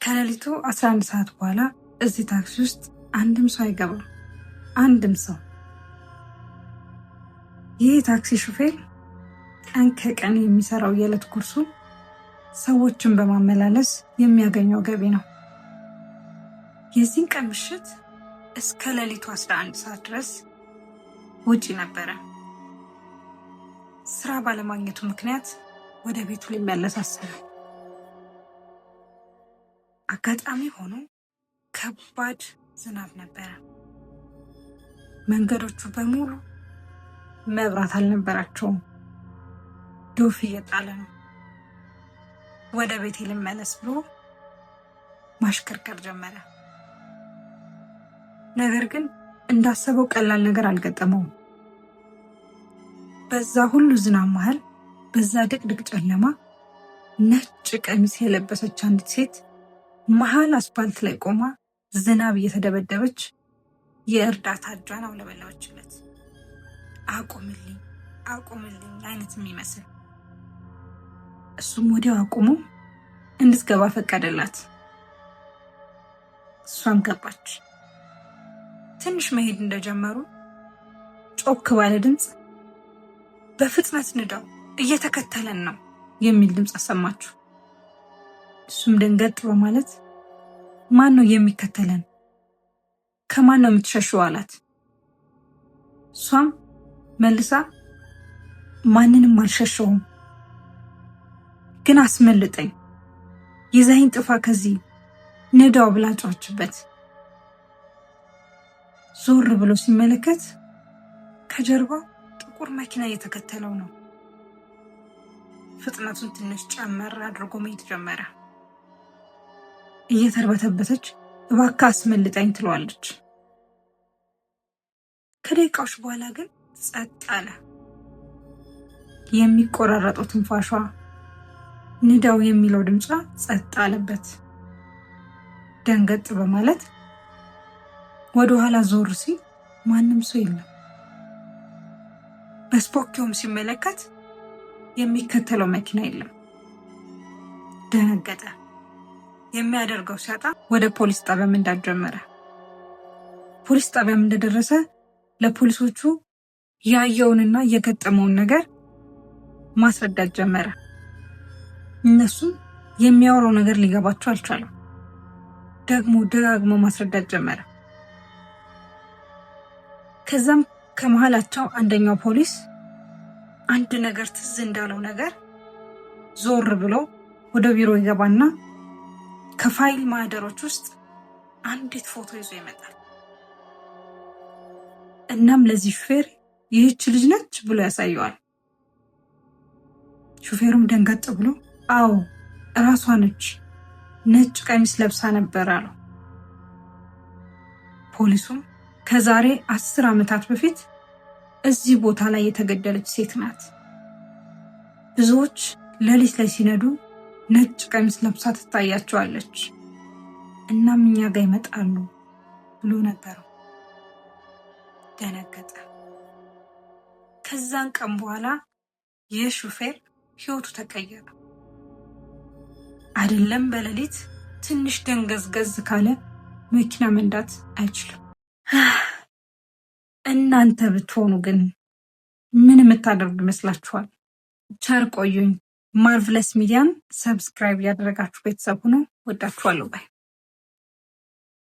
ከሌሊቱ 11 ሰዓት በኋላ እዚህ ታክሲ ውስጥ አንድም ሰው አይገባም። አንድም ሰው። ይህ ታክሲ ሹፌር ቀን ከቀን የሚሰራው የዕለት ጉርሱ ሰዎችን በማመላለስ የሚያገኘው ገቢ ነው። የዚህን ቀን ምሽት እስከ ሌሊቱ 11 ሰዓት ድረስ ውጪ ነበረ። ስራ ባለማግኘቱ ምክንያት ወደ ቤቱ ሊመለስ አሰበ። አጋጣሚ ሆኖ ከባድ ዝናብ ነበረ። መንገዶቹ በሙሉ መብራት አልነበራቸውም። ዶፍ እየጣለ ነው። ወደ ቤቴ ልመለስ ብሎ ማሽከርከር ጀመረ። ነገር ግን እንዳሰበው ቀላል ነገር አልገጠመውም። በዛ ሁሉ ዝናብ መሃል፣ በዛ ድቅድቅ ጨለማ ነጭ ቀሚስ የለበሰች አንዲት ሴት መሃል አስፓልት ላይ ቆማ ዝናብ እየተደበደበች የእርዳታ እጇን አውለበለበችለት። አቁምልኝ አቁምልኝ አይነት የሚመስል። እሱም ወዲያው አቁሞ እንድትገባ ፈቀደላት። እሷም ገባች። ትንሽ መሄድ እንደጀመሩ ጮክ ባለ ድምፅ በፍጥነት ንዳው፣ እየተከተለን ነው የሚል ድምፅ አሰማችሁ። እሱም ደንገጥ በማለት ማን ነው የሚከተለን? ከማን ነው የምትሸሽው አላት። እሷም መልሳ ማንንም አልሸሸውም፣ ግን አስመልጠኝ፣ ይዘኸኝ ጥፋ ከዚህ ንዳው ብላ ጮኸችበት። ዞር ብሎ ሲመለከት ከጀርባው ጥቁር መኪና እየተከተለው ነው። ፍጥነቱን ትንሽ ጨመር አድርጎ መሄድ ጀመረ። እየተርበተበተች እባክህ አስመልጠኝ ትለዋለች። ከደቂቃዎች በኋላ ግን ጸጥ አለ። የሚቆራረጠው ትንፋሿ፣ ንዳው የሚለው ድምጿ ጸጥ አለበት። ደንገጥ በማለት ወደ ኋላ ዞር ሲል ማንም ሰው የለም። በስፖኪዮም ሲመለከት የሚከተለው መኪና የለም። ደነገጠ። የሚያደርገው ሲያጣ ወደ ፖሊስ ጣቢያ መንዳት ጀመረ። ፖሊስ ጣቢያም እንደደረሰ ለፖሊሶቹ ያየውንና የገጠመውን ነገር ማስረዳት ጀመረ። እነሱም የሚያወራው ነገር ሊገባቸው አልቻለም። ደግሞ ደጋግሞ ማስረዳት ጀመረ። ከዛም ከመሃላቸው አንደኛው ፖሊስ አንድ ነገር ትዝ እንዳለው ነገር ዞር ብሎ ወደ ቢሮ ይገባና ከፋይል ማህደሮች ውስጥ አንዲት ፎቶ ይዞ ይመጣል። እናም ለዚህ ሹፌር ይህች ልጅ ነች ብሎ ያሳየዋል። ሹፌሩም ደንገጥ ብሎ አዎ እራሷ ነች፣ ነጭ ቀሚስ ለብሳ ነበር አለው። ፖሊሱም ከዛሬ 10 ዓመታት በፊት እዚህ ቦታ ላይ የተገደለች ሴት ናት። ብዙዎች ሌሊት ላይ ሲነዱ ነጭ ቀሚስ ለብሳ ትታያቸዋለች፣ እናም እኛ ጋር ይመጣሉ ብሎ ነበረው። ደነገጠ። ከዛን ቀን በኋላ ይህ ሹፌር ህይወቱ ተቀየረ። አይደለም በሌሊት ትንሽ ደንገዝገዝ ካለ መኪና መንዳት አይችልም። እናንተ ብትሆኑ ግን ምን የምታደርጉ ይመስላችኋል? ቸር ቆዩኝ። ማርቭለስ ሚዲያን ሰብስክራይብ ያደረጋችሁ ቤተሰብ ሁኑ። ወዳችኋለሁ ባይ